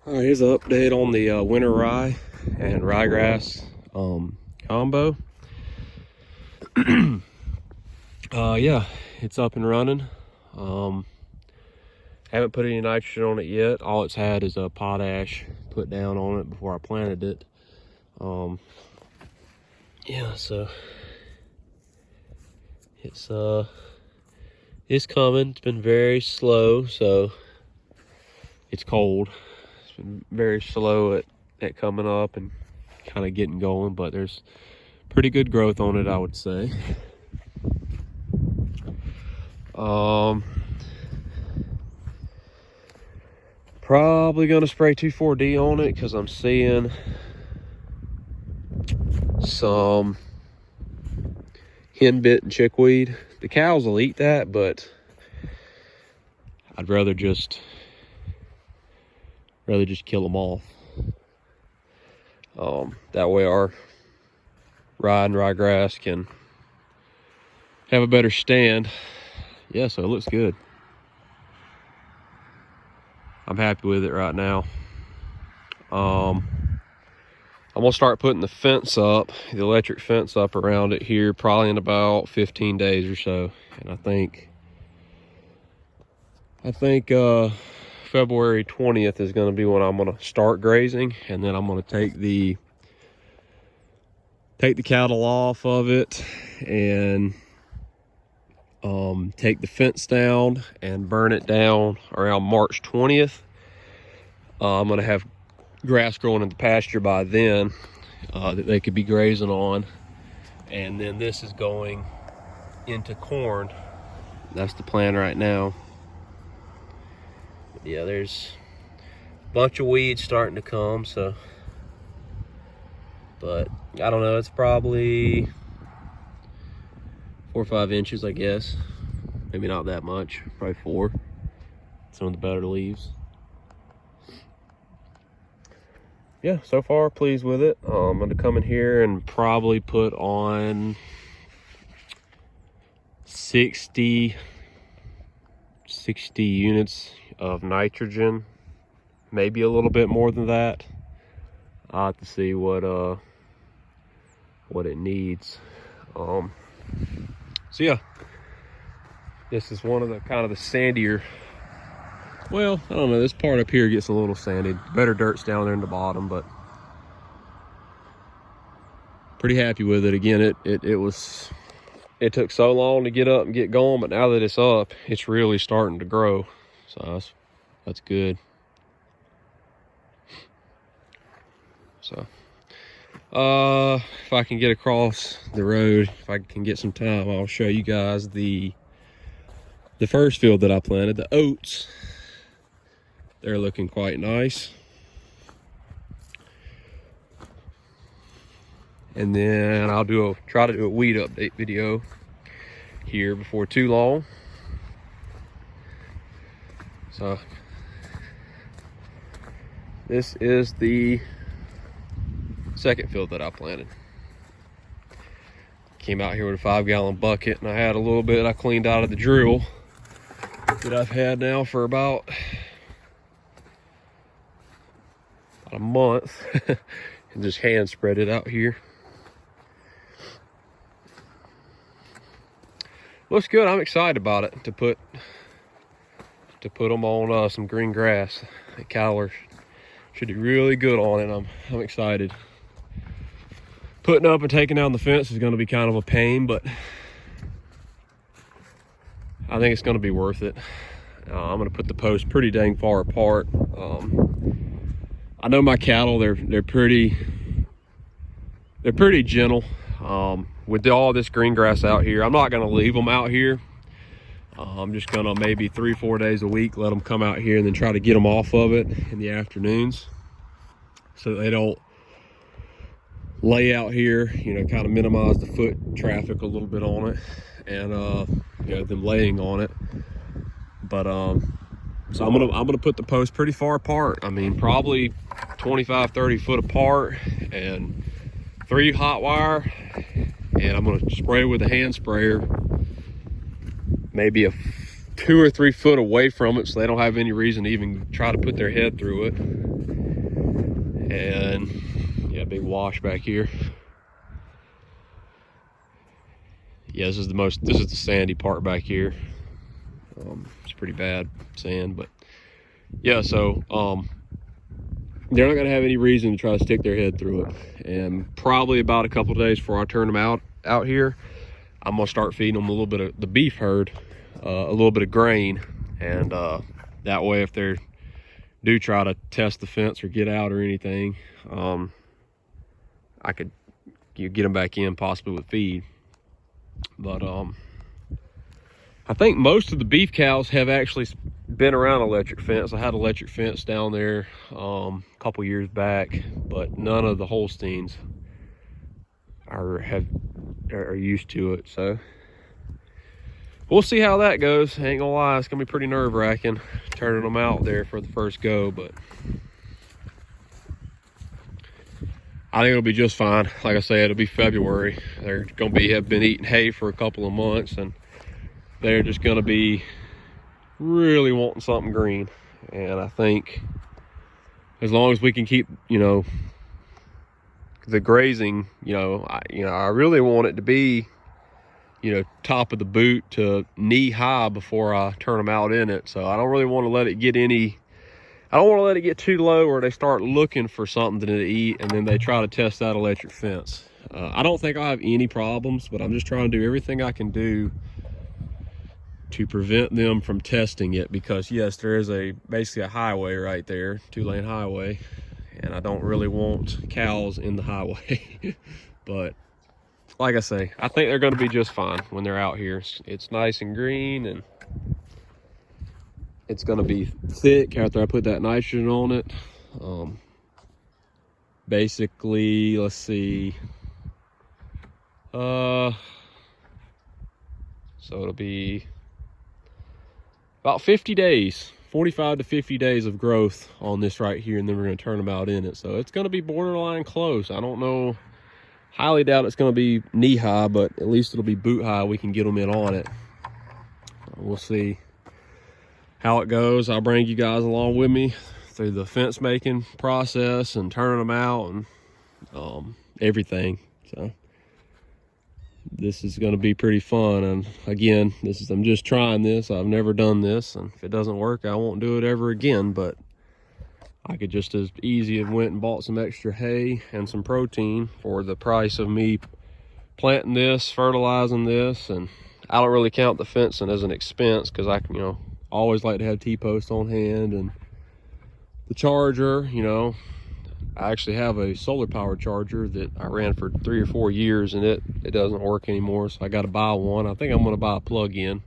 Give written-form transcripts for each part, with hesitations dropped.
All right, here's an update on the winter rye and ryegrass combo. Yeah, it's up and running. Haven't put any nitrogen on it yet. All it's had is a potash put down on it before I planted it. Yeah, so it's coming. It's been very slow, so it's cold. It's been very slow at coming up and kind of getting going, but there's pretty good growth on it, I would say. Probably gonna spray 2,4-D on it because I'm seeing some henbit and chickweed. The cows will eat that, but I'd rather just kill them off. That way our rye and ryegrass can have a better stand. Yeah, so it looks good. I'm happy with it right now. I'm gonna start putting the fence up, the electric fence up around it here, probably in about 15 days or so. And I think February 20th is gonna be when I'm gonna start grazing, and then I'm gonna take the cattle off of it and take the fence down and burn it down around March 20th. I'm gonna have grass growing in the pasture by then that they could be grazing on, and then this is going into corn. That's the plan right now. Yeah, there's a bunch of weeds starting to come, so, but I don't know, it's probably 4 or 5 inches, I guess. Maybe not that much, probably 4. Some of the better leaves. Yeah, so far pleased with it. I'm gonna come in here and probably put on 60 units of nitrogen, maybe a little bit more than that. I'll have to see what it needs. So yeah, this is one of the kind of the sandier, well, I don't know, this part up here gets a little sandy. Better dirt's down there in the bottom, but pretty happy with it. Again, it took so long to get up and get going, but now that it's up, it's really starting to grow. So that's good. So if I can get across the road, if I can get some time, I'll show you guys the first field that I planted, the oats. They're looking quite nice. And then I'll try to do a weed update video here before too long. So this is the second field that I planted. Came out here with a 5-gallon bucket, and I had a little bit I cleaned out of the drill that I've had now for about a month and just hand spread it out here. Looks good. I'm excited about it to put them on some green grass. The cattle should do really good on it. I'm excited. Putting up and taking down the fence is going to be kind of a pain, but I think it's going to be worth it. I'm going to put the posts pretty dang far apart. I know my cattle, they're pretty gentle. With all this green grass out here, I'm not going to leave them out here. I'm just going to maybe 3 or 4 days a week let them come out here and then try to get them off of it in the afternoons so that they don't lay out here, you know, kind of minimize the foot traffic a little bit on it, and you know, them laying on it. But so I'm gonna put the posts pretty far apart. I mean, probably 25-30 foot apart, and 3 hot wire, and I'm gonna spray with a hand sprayer maybe a 2 or 3 foot away from it, so they don't have any reason to even try to put their head through it. And yeah, big wash back here. Yeah, this is the sandy part back here. It's pretty bad sand, but yeah, so they're not gonna have any reason to try to stick their head through it. And probably about a couple of days before I turn them out here, I'm gonna start feeding them a little bit of the beef herd, a little bit of grain, and that way if they do try to test the fence or get out or anything, I could get them back in possibly with feed. But I think most of the beef cows have actually been around electric fence. I had electric fence down there a couple years back, but none of the Holsteins are used to it. So we'll see how that goes. Ain't gonna lie, it's gonna be pretty nerve-wracking turning them out there for the first go, but I think it'll be just fine. Like I said, it'll be February. They're gonna have been eating hay for a couple of months, and they're just gonna be really wanting something green. And I think as long as we can keep, the grazing, I really want it to be, top of the boot to knee high before I turn them out in it. So I don't really want to let it get I don't want to let it get too low where they start looking for something to eat and then they try to test that electric fence. I don't think I'll have any problems, but I'm just trying to do everything I can do to prevent them from testing it, because yes, there is basically a highway right there, 2-lane highway, and I don't really want cows in the highway. But like I say, I think they're going to be just fine when they're out here. It's nice and green, and it's going to be thick after I put that nitrogen on it. Basically, let's see. So it'll be about 50 days, 45 to 50 days of growth on this right here, and then we're going to turn them out in it. So it's going to be borderline close. I don't know, highly doubt it's going to be knee high, but at least it'll be boot high. We can get them in on it. We'll see how it goes. I'll bring you guys along with me through the fence making process and turning them out and everything. So this is going to be pretty fun. And again, I'm just trying this. I've never done this, and if it doesn't work, I won't do it ever again. But I could just as easy have went and bought some extra hay and some protein for the price of me planting this, fertilizing this. And I don't really count the fencing as an expense, because I always like to have T-post on hand, and the charger, I actually have a solar powered charger that I ran for 3 or 4 years, and it doesn't work anymore, so I got to buy one. I think I'm going to buy a plug-in,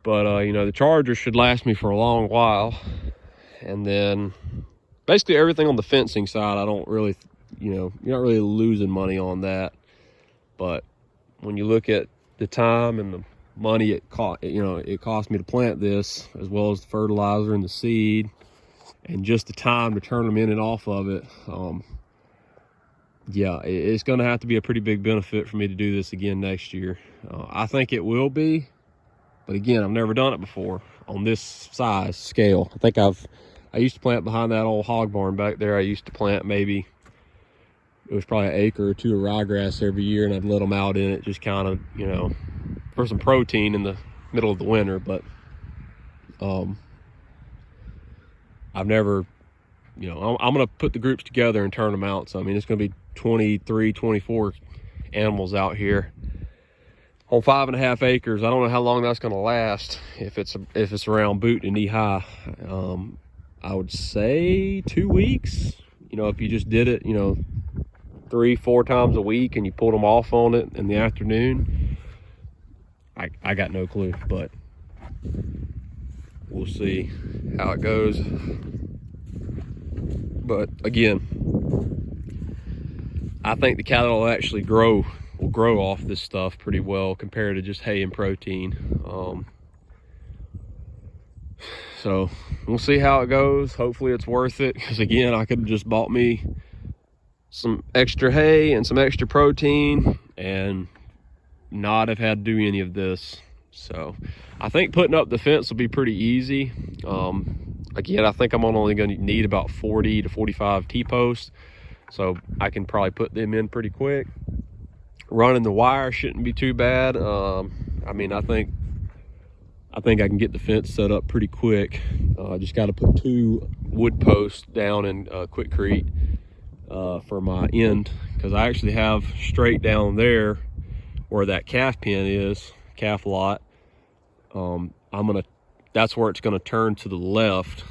but the charger should last me for a long while. And then basically everything on the fencing side, I don't really, you're not really losing money on that. But when you look at the time and the money it cost me to plant this, as well as the fertilizer and the seed, and just the time to turn them in and off of it, yeah, it's going to have to be a pretty big benefit for me to do this again next year. I think it will be, but again, I've never done it before on this size scale. I used to plant behind that old hog barn back there. I used to plant maybe, it was probably an acre or two of ryegrass every year, and I'd let them out in it, just kind of, for some protein in the middle of the winter. But I've never, I'm going to put the groups together and turn them out. So, I mean, it's going to be 23, 24 animals out here on 5.5 acres. I don't know how long that's going to last, if it's around boot and knee high. I would say 2 weeks. If you just did it, 3-4 times a week, and you pulled them off on it in the afternoon. I got no clue, but we'll see how it goes. But again, I think the cattle will actually will grow off this stuff pretty well compared to just hay and protein. So we'll see how it goes. Hopefully it's worth it, because again, I could have just bought me some extra hay and some extra protein and not have had to do any of this. So I think putting up the fence will be pretty easy. Again, I think I'm only going to need about 40 to 45 T-posts, so I can probably put them in pretty quick. Running the wire shouldn't be too bad. I mean, I think I can get the fence set up pretty quick. I just got to put 2 wood posts down in Quickcrete for my end, because I actually have straight down there where that calf pen is, calf lot. That's where it's gonna turn to the left.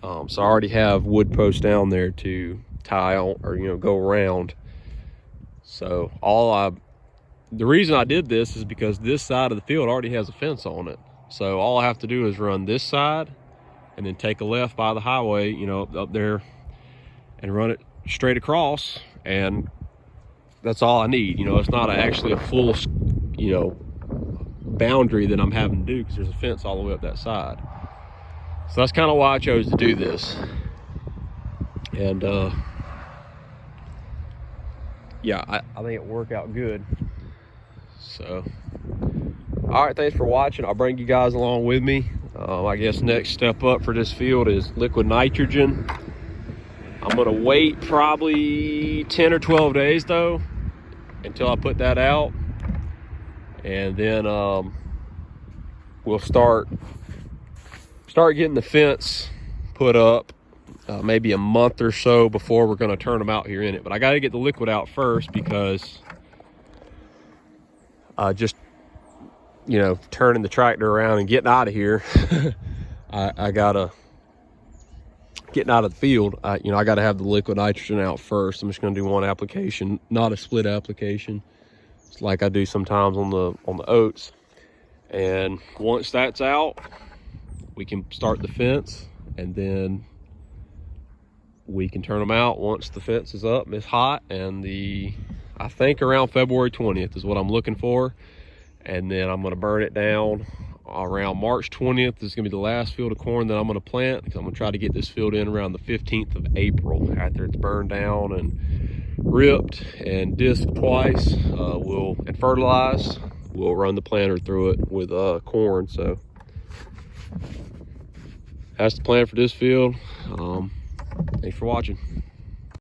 So I already have wood posts down there to tie on, or go around. So the reason I did this is because this side of the field already has a fence on it. So all I have to do is run this side and then take a left by the highway, up there, and run it straight across, and that's all I need. It's not actually a full, boundary that I'm having to do, because there's a fence all the way up that side. So that's kind of why I chose to do this. And yeah, I think it worked out good. So, all right, thanks for watching. I'll bring you guys along with me. I guess next step up for this field is liquid nitrogen. I'm gonna wait probably 10 or 12 days though until I put that out, and then we'll start getting the fence put up, maybe a month or so before we're gonna turn them out here in it. But I gotta get the liquid out first, because just turning the tractor around and getting out of here, I gotta getting out of the field, I gotta have the liquid nitrogen out first. I'm just gonna do one application, not a split application. It's like I do sometimes on the oats. And once that's out, we can start the fence, and then we can turn them out once the fence is up and it's hot. And I think around February 20th is what I'm looking for. And then I'm gonna burn it down around March 20th. This is gonna be the last field of corn that I'm gonna plant, because I'm gonna try to get this field in around the 15th of April after it's burned down and ripped and disked twice, and fertilized. We'll run the planter through it with corn. So that's the plan for this field. Thanks for watching.